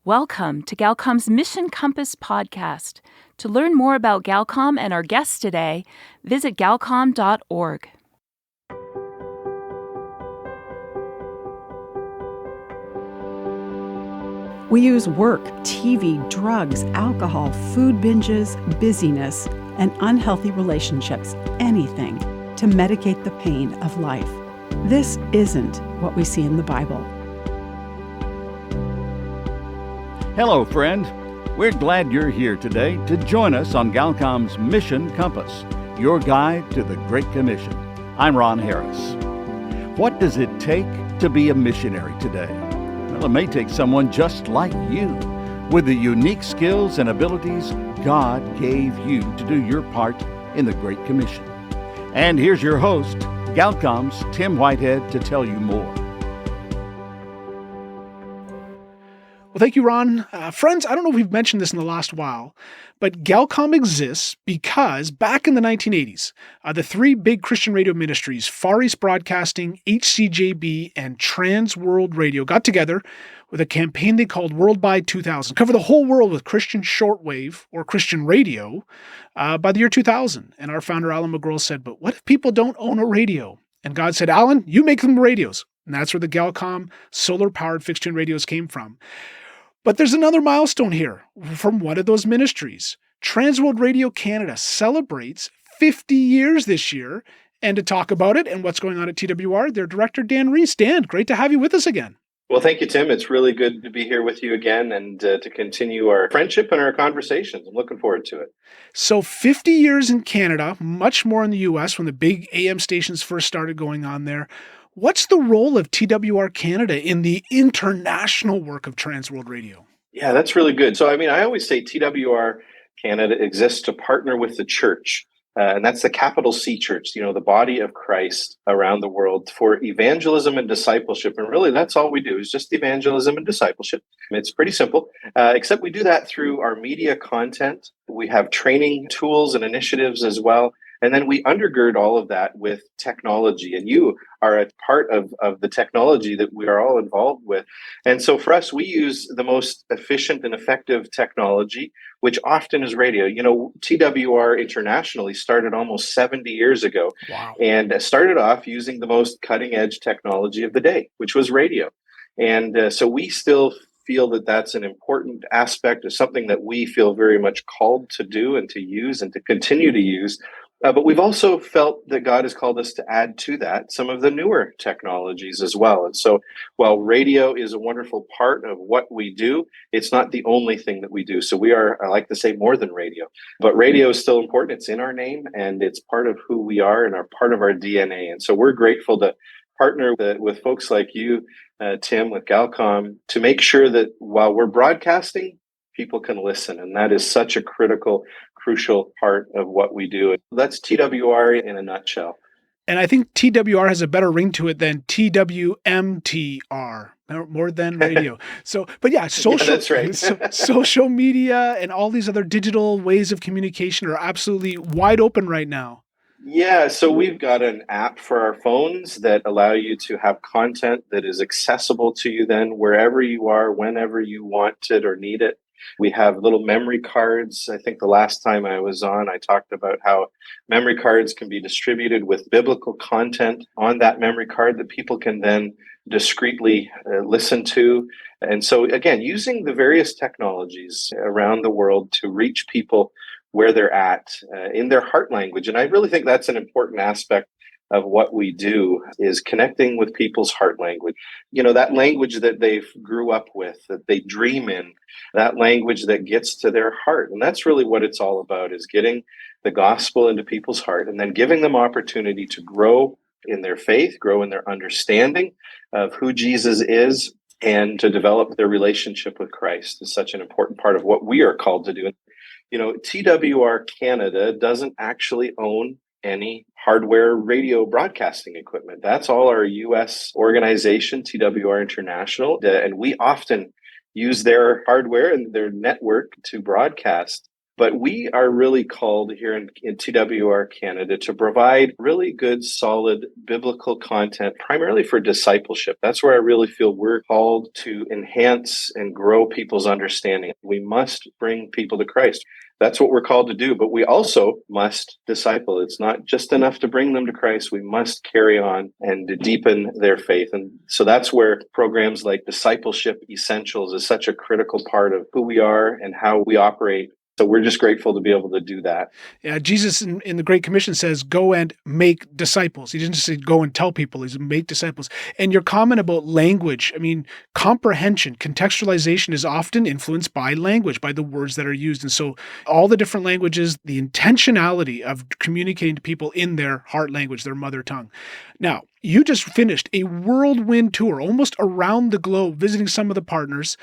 Welcome to Galcom's Mission Compass podcast. To learn more about Galcom and our guests today, visit galcom.org. We use work, TV, drugs, alcohol, food binges, busyness, and unhealthy relationships, anything, to medicate the pain of life. This isn't what we see in the Bible. Hello, friend. We're glad you're here today to join us on Galcom's Mission Compass, your guide to the Great Commission. I'm Ron Harris. What does it take to be a missionary today? Well, it may take someone just like you, with the unique skills and abilities God gave you to do your part in the Great Commission. And here's your host, Galcom's Tim Whitehead, to tell you more. Well, thank you, Ron. Friends, I don't know if we've mentioned this in the last while, but Galcom exists because back in the 1980s, the three big Christian radio ministries, Far East Broadcasting, HCJB, and Trans World Radio, got together with a campaign they called Worldwide 2000, cover the whole world with Christian shortwave or Christian radio by the year 2000. And our founder, Alan McGraw, said, but what if people don't own a radio? And God said, Alan, you make them radios. And that's where the Galcom solar-powered fixed-tune radios came from. But there's another milestone here from one of those ministries. Transworld Radio Canada celebrates 50 years this year. And to talk about it and what's going on at TWR, their director, Dan Reese. Dan, great to have you with us again. Well, thank you, Tim. It's really good to be here with you again and to continue our friendship and our conversations. I'm looking forward to it. So 50 years in Canada, much more in the U.S. when the big AM stations first started going on there. What's the role of TWR Canada in the international work of Transworld Radio? Yeah, that's really good. So, I always say TWR Canada exists to partner with the church. And that's the capital C church, the body of Christ around the world for evangelism and discipleship. And really, that's all we do is just evangelism and discipleship. It's pretty simple, except we do that through our media content. We have training tools and initiatives as well. And then we undergird all of that with technology. And you are a part of the technology that we are all involved with. And so for us, we use the most efficient and effective technology, which often is radio. TWR internationally started almost 70 years ago. Wow. And started off using the most cutting edge technology of the day, which was radio. And so we still feel that that's an important aspect of something that we feel very much called to do and to use and to continue to use. But we've also felt that God has called us to add to that some of the newer technologies as well. And so while radio is a wonderful part of what we do, it's not the only thing that we do. So we are, I like to say, more than radio. But radio is still important. It's in our name and it's part of who we are and are part of our DNA. And so we're grateful to partner with folks like you, Tim, with Galcom, to make sure that while we're broadcasting, people can listen. And that is such a crucial part of what we do. That's TWR in a nutshell. And I think TWR has a better ring to it than TWMTR, more than radio. But social, yeah, that's right. Social media and all these other digital ways of communication are absolutely wide open right now. Yeah, so we've got an app for our phones that allow you to have content that is accessible to you then wherever you are, whenever you want it or need it. We have little memory cards. I think the last time I was on, I talked about how memory cards can be distributed with biblical content on that memory card that people can then discreetly listen to. And so, again, using the various technologies around the world to reach people where they're at in their heart language. And I really think that's an important aspect of what we do is connecting with people's heart language. That language that they grew up with, that they dream in, that language that gets to their heart. And that's really what it's all about, is getting the gospel into people's heart and then giving them opportunity to grow in their faith, grow in their understanding of who Jesus is, and to develop their relationship with Christ is such an important part of what we are called to do. TWR Canada doesn't actually own any hardware radio broadcasting equipment. That's all our U.S. organization, TWR International, and we often use their hardware and their network to broadcast But we are really called here in TWR Canada to provide really good, solid biblical content, primarily for discipleship. That's where I really feel we're called to enhance and grow people's understanding. We must bring people to Christ. That's what we're called to do, but we also must disciple. It's not just enough to bring them to Christ. We must carry on and to deepen their faith. And so that's where programs like Discipleship Essentials is such a critical part of who we are and how we operate. So we're just grateful to be able to do that. Yeah, Jesus in the Great Commission says, go and make disciples. He didn't just say go and tell people, he said make disciples. And your comment about language, I mean, comprehension, contextualization is often influenced by language, by the words that are used. And so all the different languages, the intentionality of communicating to people in their heart language, their mother tongue. Now, you just finished a whirlwind tour, almost around the globe, visiting some of the partners.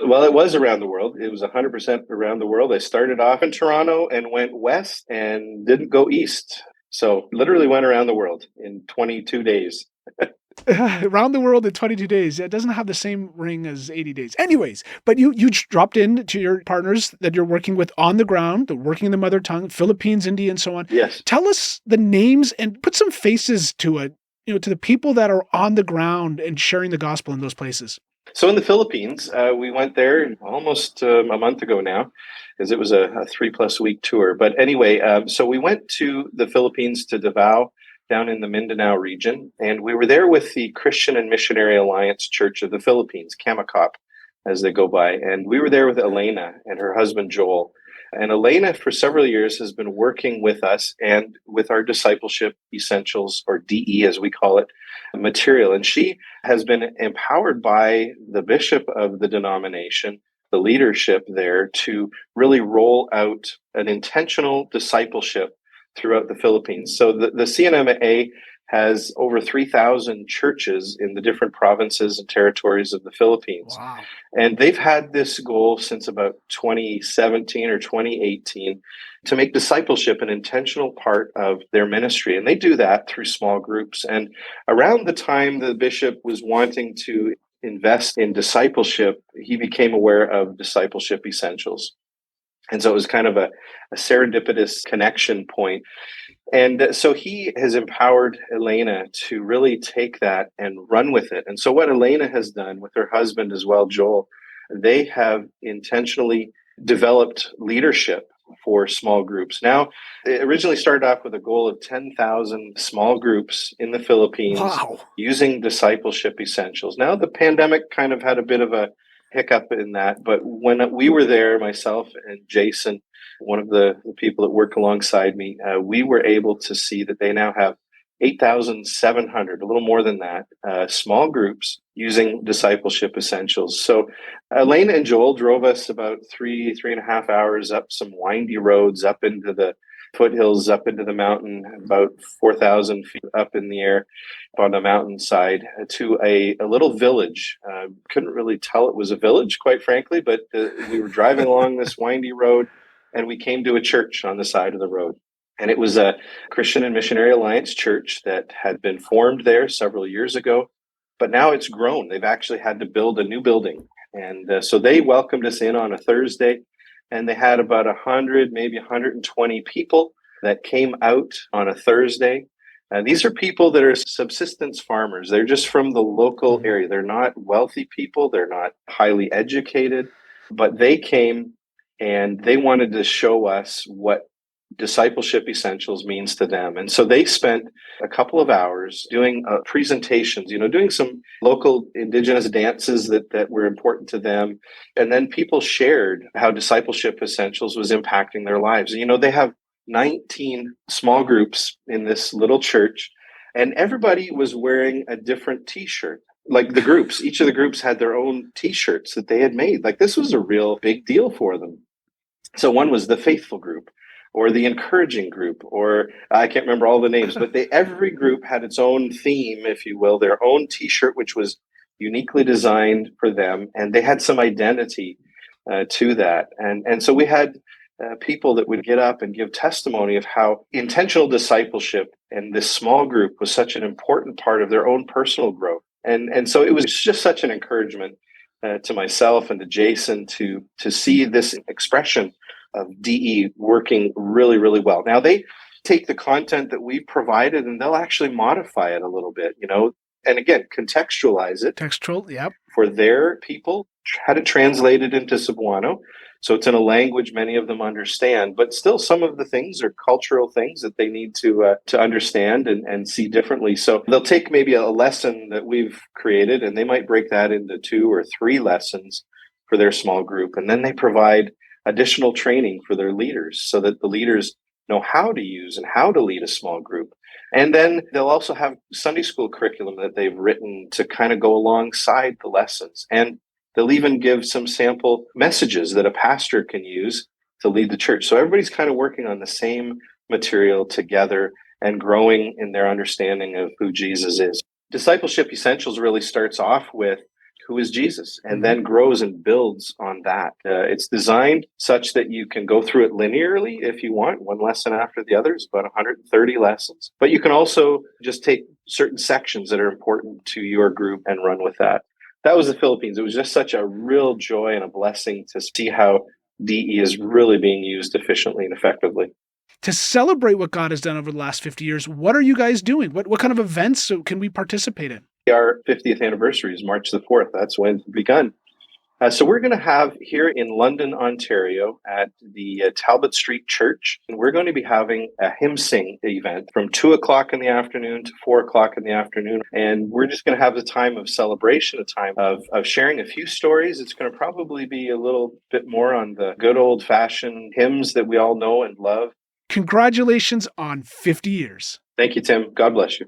Well, it was around the world. It was 100% around the world. I started off in Toronto and went west and didn't go east. So literally went around the world in 22 days. Around the world in 22 days. It doesn't have the same ring as 80 days. Anyways, but you dropped in to your partners that you're working with on the ground, working in the mother tongue, Philippines, India, and so on. Yes. Tell us the names and put some faces to it, to the people that are on the ground and sharing the gospel in those places. So in the Philippines, we went there almost a month ago now, because it was a 3+ week tour. But anyway, so we went to the Philippines, to Davao, down in the Mindanao region, and we were there with the Christian and Missionary Alliance Church of the Philippines, Kamakop, as they go by. And we were there with Elena and her husband, Joel. And Elena, for several years, has been working with us and with our Discipleship Essentials, or DE as we call it, material. And she has been empowered by the bishop of the denomination, the leadership there, to really roll out an intentional discipleship throughout the Philippines. So the CNMA has over 3,000 churches in the different provinces and territories of the Philippines. Wow. And they've had this goal since about 2017 or 2018 to make discipleship an intentional part of their ministry. And they do that through small groups. And around the time the bishop was wanting to invest in discipleship, he became aware of Discipleship Essentials. And so it was kind of a serendipitous connection point. And so he has empowered Elena to really take that and run with it. And so what Elena has done with her husband as well, Joel, they have intentionally developed leadership for small groups. Now, it originally started off with a goal of 10,000 small groups in the Philippines. Wow. Using Discipleship Essentials. Now, the pandemic kind of had a bit of a hiccup in that, but when we were there, myself and Jason, one of the people that work alongside me, we were able to see that they now have 8,700, a little more than that, small groups using Discipleship Essentials. So Elena and Joel drove us about 3.5 hours up some windy roads, up into the foothills, up into the mountain, about 4,000 feet up in the air on the mountainside, to a little village. Couldn't really tell it was a village, quite frankly, but we were driving along this windy road, and we came to a church on the side of the road. And it was a Christian and Missionary Alliance church that had been formed there several years ago, but now it's grown. They've actually had to build a new building. And so they welcomed us in on a Thursday, and they had about 100, maybe 120 people that came out on a Thursday. These are people that are subsistence farmers. They're just from the local area. They're not wealthy people. They're not highly educated, but they came and they wanted to show us what Discipleship Essentials means to them. And so they spent a couple of hours doing presentations, doing some local indigenous dances that were important to them. And then people shared how Discipleship Essentials was impacting their lives. They have 19 small groups in this little church, and everybody was wearing a different t-shirt. Like the groups, each of the groups had their own t-shirts that they had made. Like this was a real big deal for them. So one was the faithful group, or the encouraging group, or I can't remember all the names, but every group had its own theme, if you will, their own t-shirt, which was uniquely designed for them. And they had some identity to that. And so we had people that would get up and give testimony of how intentional discipleship and this small group was such an important part of their own personal growth. And so it was just such an encouragement to myself and to Jason to see this expression DE working really, really well. Now, they take the content that we've provided and they'll actually modify it a little bit, and again, contextualize it Textual, yep. for their people, how to translate it into Cebuano. So it's in a language many of them understand, but still some of the things are cultural things that they need to understand and see differently. So they'll take maybe a lesson that we've created and they might break that into 2 or 3 lessons for their small group. And then they provide additional training for their leaders so that the leaders know how to use and how to lead a small group. And then they'll also have Sunday school curriculum that they've written to kind of go alongside the lessons. And they'll even give some sample messages that a pastor can use to lead the church. So everybody's kind of working on the same material together and growing in their understanding of who Jesus is. Discipleship Essentials really starts off with who is Jesus, and then grows and builds on that. It's designed such that you can go through it linearly if you want, one lesson after the other. It's about 130 lessons. But you can also just take certain sections that are important to your group and run with that. That was the Philippines. It was just such a real joy and a blessing to see how DE is really being used efficiently and effectively. To celebrate what God has done over the last 50 years, what are you guys doing? What kind of events can we participate in? Our 50th anniversary is March the 4th. That's when it's begun. So we're going to have here in London, Ontario, at the Talbot Street Church, and we're going to be having a hymn sing event from 2 o'clock in the afternoon to 4 o'clock in the afternoon. And we're just going to have the time of celebration, a time of sharing a few stories. It's going to probably be a little bit more on the good old-fashioned hymns that we all know and love. Congratulations on 50 years. Thank you, Tim. God bless you.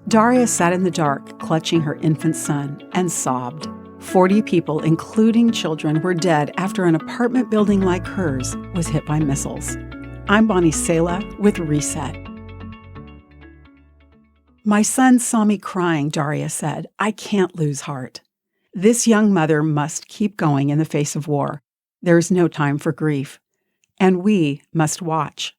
Daria sat in the dark, clutching her infant son, and sobbed. 40 people, including children, were dead after an apartment building like hers was hit by missiles. I'm Bonnie Sala with Reset. My son saw me crying, Daria said. I can't lose heart. This young mother must keep going in the face of war. There is no time for grief. And we must watch.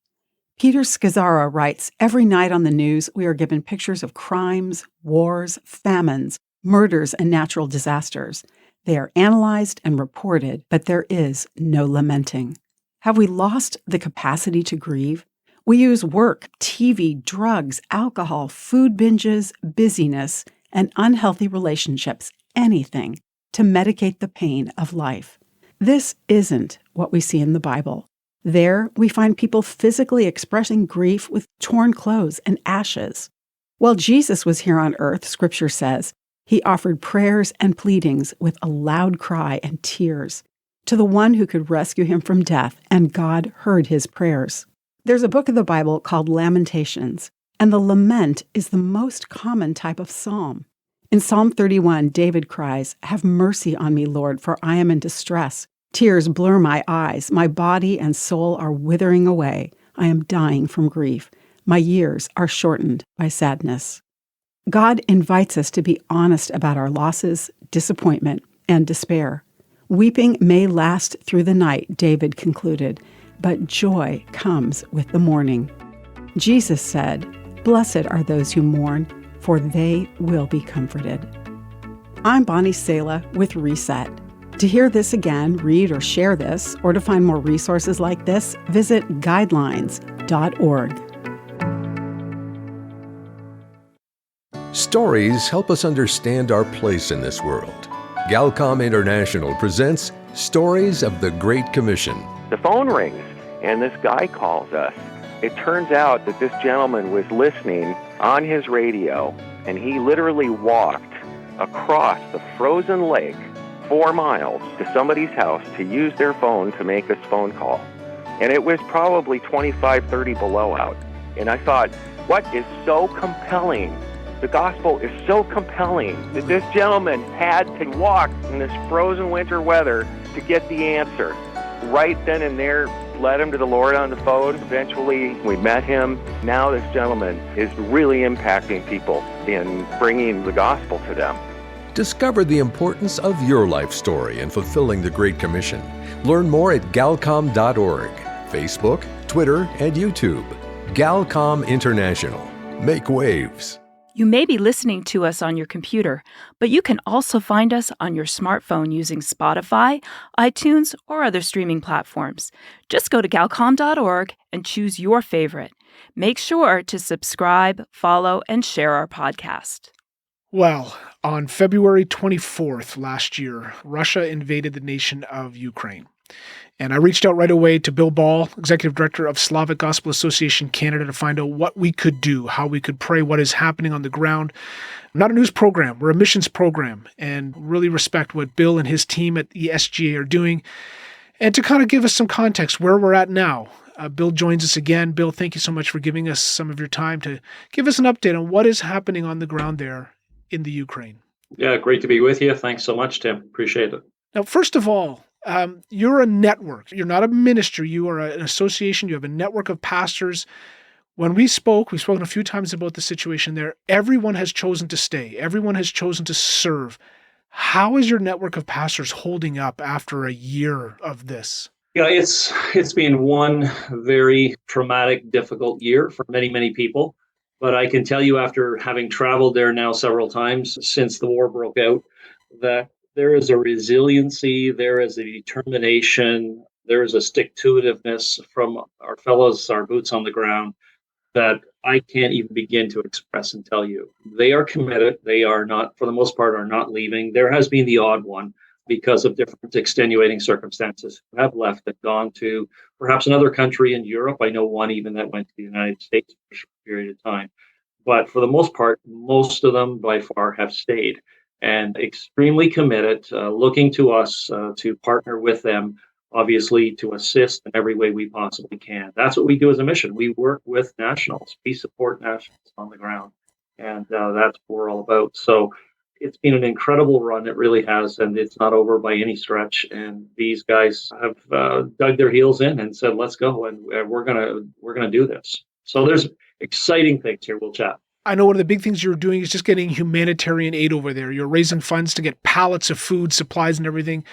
Peter Scazzara writes, every night on the news, we are given pictures of crimes, wars, famines, murders, and natural disasters. They are analyzed and reported, but there is no lamenting. Have we lost the capacity to grieve? We use work, TV, drugs, alcohol, food binges, busyness, and unhealthy relationships, anything, to medicate the pain of life. This isn't what we see in the Bible. There, we find people physically expressing grief with torn clothes and ashes. While Jesus was here on earth, Scripture says, he offered prayers and pleadings with a loud cry and tears to the one who could rescue him from death, and God heard his prayers. There's a book of the Bible called Lamentations, and the lament is the most common type of psalm. In Psalm 31, David cries, "Have mercy on me, Lord, for I am in distress. Tears blur my eyes. My body and soul are withering away. I am dying from grief. My years are shortened by sadness." God invites us to be honest about our losses, disappointment, and despair. Weeping may last through the night, David concluded, but joy comes with the morning. Jesus said, "Blessed are those who mourn, for they will be comforted." I'm Bonnie Sala with Reset. To hear this again, read or share this, or to find more resources like this, visit guidelines.org. Stories help us understand our place in this world. Galcom International presents Stories of the Great Commission. The phone rings, and this guy calls us. It turns out that this gentleman was listening on his radio, and he literally walked across the frozen lake 4 miles to somebody's house to use their phone to make this phone call. And it was probably 25, 30 below out. And I thought, what is so compelling? The gospel is so compelling that this gentleman had to walk in this frozen winter weather to get the answer. Right then and there, led him to the Lord on the phone. Eventually, we met him. Now this gentleman is really impacting people in bringing the gospel to them. Discover the importance of your life story in fulfilling the Great Commission. Learn more at galcom.org, Facebook, Twitter, and YouTube. Galcom International. Make waves. You may be listening to us on your computer, but you can also find us on your smartphone using Spotify, iTunes, or other streaming platforms. Just go to galcom.org and choose your favorite. Make sure to subscribe, follow, and share our podcast. Well, on February 24th last year, Russia invaded the nation of Ukraine. And I reached out right away to Bill Ball, Executive Director of Slavic Gospel Association Canada, to find out what we could do, how we could pray, what is happening on the ground. We're not a news program, we're a missions program, and really respect what Bill and his team at the SGA are doing. And to kind of give us some context where we're at now, Bill joins us again. Bill, thank you so much for giving us some of your time to give us an update on what is happening on the ground there in the Ukraine. Yeah, great to be with you. Thanks so much, Tim. Appreciate it. Now, first of all, you're a network. You're not a ministry. You are an association. You have a network of pastors. When we've spoken a few times about the situation there. Everyone has chosen to stay. Everyone has chosen to serve. How is your network of pastors holding up after a year of this? Yeah, it's been one very traumatic, difficult year for many, many people. But I can tell you, after having traveled there now several times since the war broke out, that there is a resiliency, there is a determination, there is a stick-to-itiveness from our fellows, our boots on the ground, that I can't even begin to express and tell you. They are committed. They are not, for the most part, are not leaving. There has been the odd one because of different extenuating circumstances who have left and gone to perhaps another country in Europe. I know one even that went to the United States for a short period of time. But for the most part, most of them by far have stayed and extremely committed, looking to us to partner with them, obviously to assist in every way we possibly can. That's what we do as a mission. We work with nationals. We support nationals on the ground. And that's what we're all about. So it's been an incredible run. It really has. And it's not over by any stretch. And these guys have dug their heels in and said, let's go. And we're gonna do this. So there's exciting things here. We'll chat. I know one of the big things you're doing is just getting humanitarian aid over there. You're raising funds to get pallets of food, supplies, and everything.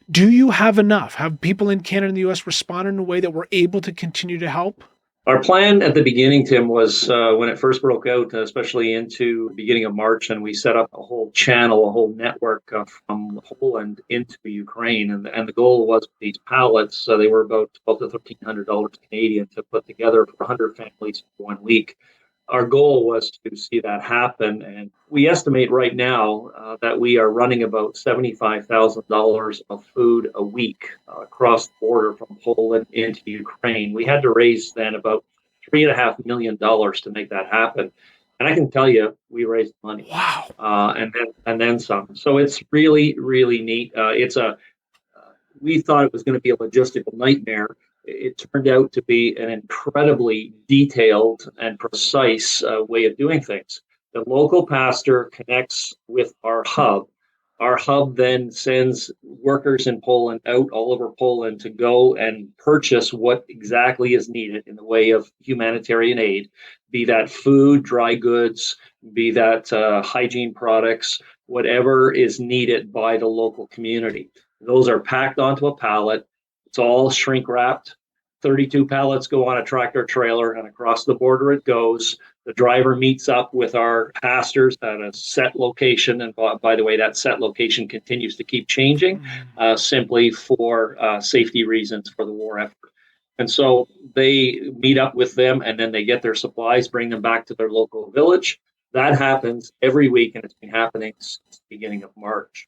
Do you have enough? Have people in Canada and the U.S. responded in a way that we're able to continue to help? Our plan at the beginning, Tim, was when it first broke out, especially into the beginning of March, and we set up a whole channel, a whole network from Poland into Ukraine. And the goal was these pallets, they were about $1,200 to $1,300 Canadian to put together for 100 families for 1 week. Our goal was to see that happen. And we estimate right now that we are running about $75,000 of food a week across the border from Poland into Ukraine. We had to raise then about $3.5 million to make that happen. And I can tell you, we raised money. Wow. And then some. So it's really, really neat. We thought it was going to be a logistical nightmare. It turned out to be an incredibly detailed and precise way of doing things. The local pastor connects with our hub. Our hub then sends workers in Poland out all over Poland to go and purchase what exactly is needed in the way of humanitarian aid, be that food, dry goods, be that hygiene products, whatever is needed by the local community. Those are packed onto a pallet. It's all shrink wrapped. 32 pallets go on a tractor trailer, and across the border it goes. The driver meets up with our pastors at a set location. And by the way, that set location continues to keep changing simply for safety reasons for the war effort. And so they meet up with them, and then they get their supplies, bring them back to their local village. That happens every week, and it's been happening since the beginning of March.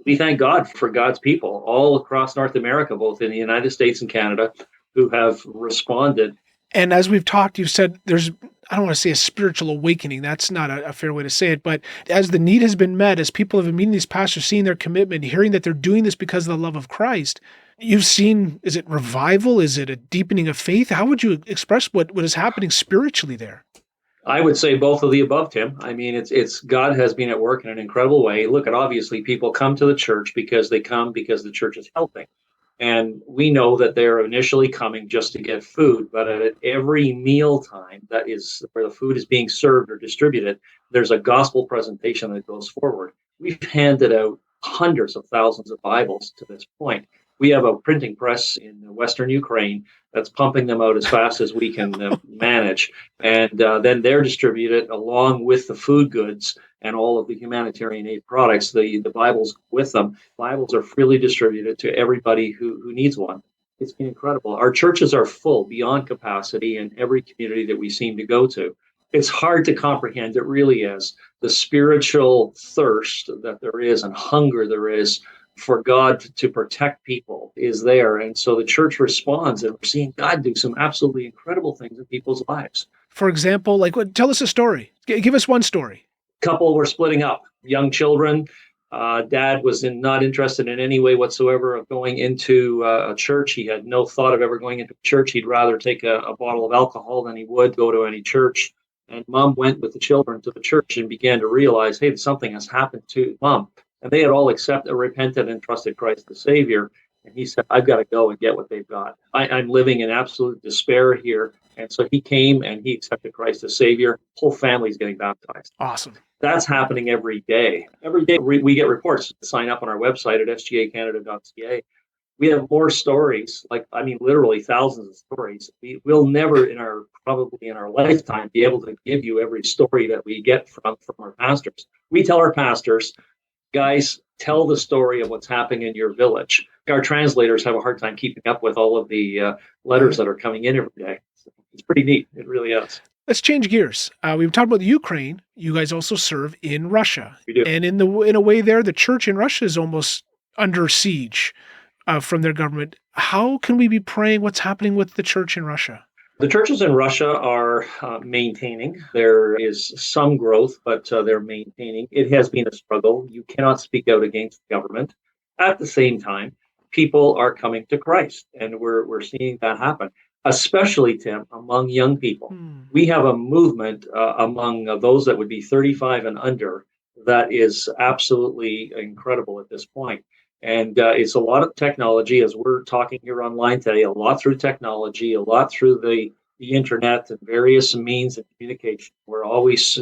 We thank God for God's people all across North America, both in the United States and Canada, who have responded. And as we've talked, you've said there's, I don't want to say a spiritual awakening. That's not a fair way to say it. But as the need has been met, as people have been meeting these pastors, seeing their commitment, hearing that they're doing this because of the love of Christ, you've seen, is it revival? Is it a deepening of faith? How would you express what is happening spiritually there? I would say both of the above, Tim. I mean, it's God has been at work in an incredible way. Look, at obviously people come to the church because they come because the church is helping. And we know that they're initially coming just to get food, but at every meal time that is where the food is being served or distributed, there's a gospel presentation that goes forward. We've handed out hundreds of thousands of Bibles to this point. We have a printing press in Western Ukraine that's pumping them out as fast as we can manage. And then they're distributed along with the food goods and all of the humanitarian aid products. The Bibles with them. Bibles are freely distributed to everybody who needs one. It's been incredible. Our churches are full beyond capacity in every community that we seem to go to. It's hard to comprehend. It really is. The spiritual thirst that there is and hunger there is for God to protect people is there. And so the church responds, and we're seeing God do some absolutely incredible things in people's lives. For example, like what? Tell us a story. Give us one story. Couple were splitting up, young children. Dad was not interested in any way whatsoever of going into a church. He had no thought of ever going into a church. He'd rather take a bottle of alcohol than he would go to any church. And mom went with the children to the church and began to realize, hey, something has happened to mom. And they had all repented and trusted Christ the Savior. And he said, I've got to go and get what they've got. I'm living in absolute despair here. And so he came and he accepted Christ as Savior. Whole family's getting baptized. Awesome. That's happening every day. Every day we get reports. Sign up on our website at sgacanada.ca. We have more stories, literally thousands of stories. We'll never probably in our lifetime be able to give you every story that we get from our pastors. We tell our pastors, guys, tell the story of what's happening in your village. Our translators have a hard time keeping up with all of the letters that are coming in every day. So it's pretty neat. It really is. Let's change gears. We've talked about the Ukraine. You guys also serve in Russia. We do. And in a way there, the church in Russia is almost under siege from their government. How can we be praying? What's happening with the church in Russia? The churches in Russia are maintaining. There is some growth, but they're maintaining. It has been a struggle. You cannot speak out against the government. At the same time, people are coming to Christ, and we're seeing that happen, especially, Tim, among young people. We have a movement among those that would be 35 and under that is absolutely incredible at this point. And it's a lot of technology, as we're talking here online today, a lot through technology, a lot through the internet and various means of communication. We're always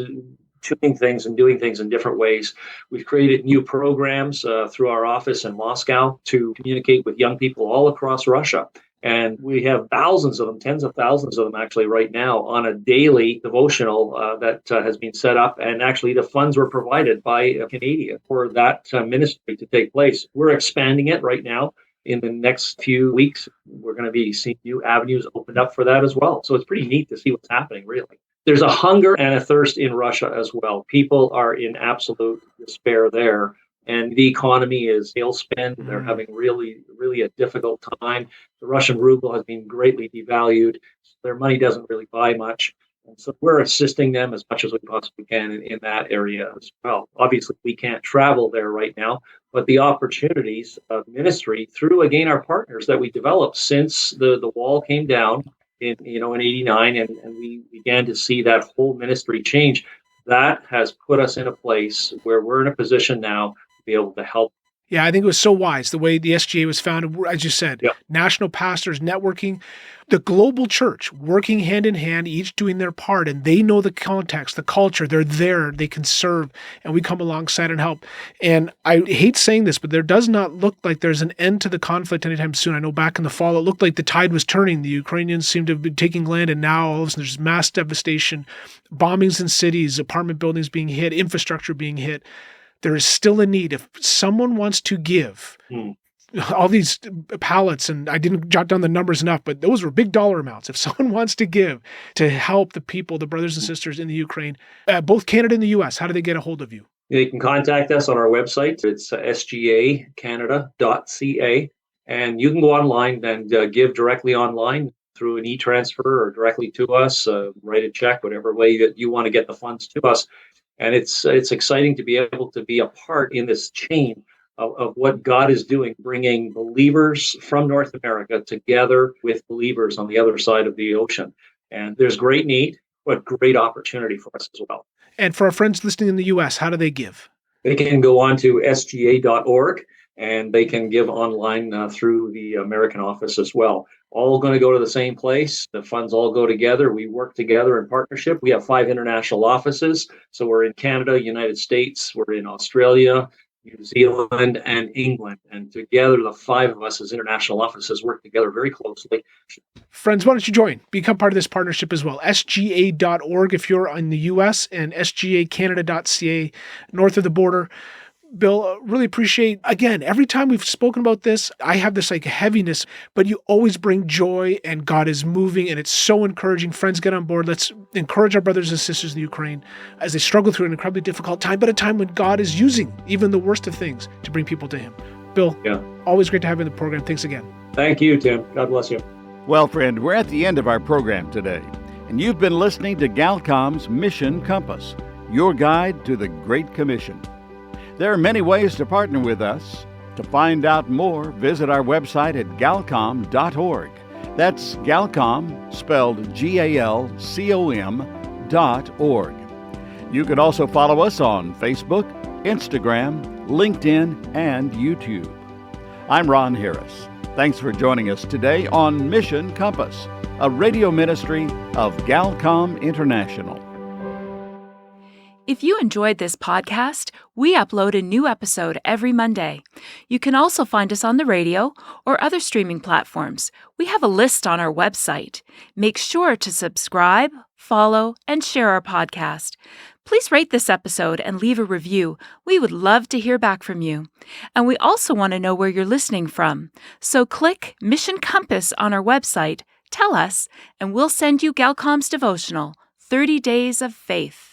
tuning things and doing things in different ways. We've created new programs through our office in Moscow to communicate with young people all across Russia. And we have thousands of them, tens of thousands of them actually right now on a daily devotional that has been set up. And actually the funds were provided by a Canadian for that ministry to take place. We're expanding it right now. In the next few weeks, we're going to be seeing new avenues opened up for that as well. So it's pretty neat to see what's happening, really. There's a hunger and a thirst in Russia as well. People are in absolute despair there. And the economy is tailspin. They're having really, really a difficult time. The Russian ruble has been greatly devalued. Their money doesn't really buy much. And so we're assisting them as much as we possibly can in that area as well. Obviously, we can't travel there right now, but the opportunities of ministry through, again, our partners that we developed since the wall came down in 89, and we began to see that whole ministry change. That has put us in a place where we're in a position now to be able to help. Yeah, I think it was so wise the way the SGA was founded, as you said, Yep. National pastors networking, the global church working hand in hand, each doing their part, and they know the context, the culture, they're there, they can serve, and we come alongside and help. And I hate saying this, but there does not look like there's an end to the conflict anytime soon. I know back in the fall, it looked like the tide was turning. The Ukrainians seemed to have been taking land, and now all of a sudden there's mass devastation, bombings in cities, apartment buildings being hit, infrastructure being hit. There is still a need. If someone wants to give all these pallets, and I didn't jot down the numbers enough, but those were big dollar amounts. If someone wants to give to help the people, the brothers and sisters in the Ukraine, both Canada and the U.S., how do they get a hold of you? You can contact us on our website. It's sgacanada.ca. And you can go online and give directly online through an e-transfer or directly to us, write a check, whatever way that you want to get the funds to us. And it's exciting to be able to be a part in this chain of what God is doing, bringing believers from North America together with believers on the other side of the ocean. And there's great need, but great opportunity for us as well. And for our friends listening in the U.S., how do they give? They can go on to sga.org, and they can give online through the American office as well. All going to go to the same place. The funds all go together. We work together in partnership. We have 5 international offices. So we're in Canada, United States, we're in Australia, New Zealand, and England. And together, the five of us as international offices work together very closely. Friends, why don't you join? Become part of this partnership as well. SGA.org if you're in the US, and SGACanada.ca north of the border. Bill, really appreciate, again, every time we've spoken about this, I have this like heaviness, but you always bring joy and God is moving and it's so encouraging. Friends, get on board. Let's encourage our brothers and sisters in the Ukraine as they struggle through an incredibly difficult time, but a time when God is using even the worst of things to bring people to Him. Bill, always great to have you in the program. Thanks again. Thank you, Tim. God bless you. Well, friend, we're at the end of our program today, and you've been listening to Galcom's Mission Compass, your guide to the Great Commission. There are many ways to partner with us. To find out more, visit our website at galcom.org. That's Galcom, spelled GALCOM.org. You can also follow us on Facebook, Instagram, LinkedIn, and YouTube. I'm Ron Harris. Thanks for joining us today on Mission Compass, a radio ministry of Galcom International. If you enjoyed this podcast, we upload a new episode every Monday. You can also find us on the radio or other streaming platforms. We have a list on our website. Make sure to subscribe, follow, and share our podcast. Please rate this episode and leave a review. We would love to hear back from you. And we also want to know where you're listening from. So click Mission Compass on our website, tell us, and we'll send you Galcom's devotional, 30 Days of Faith.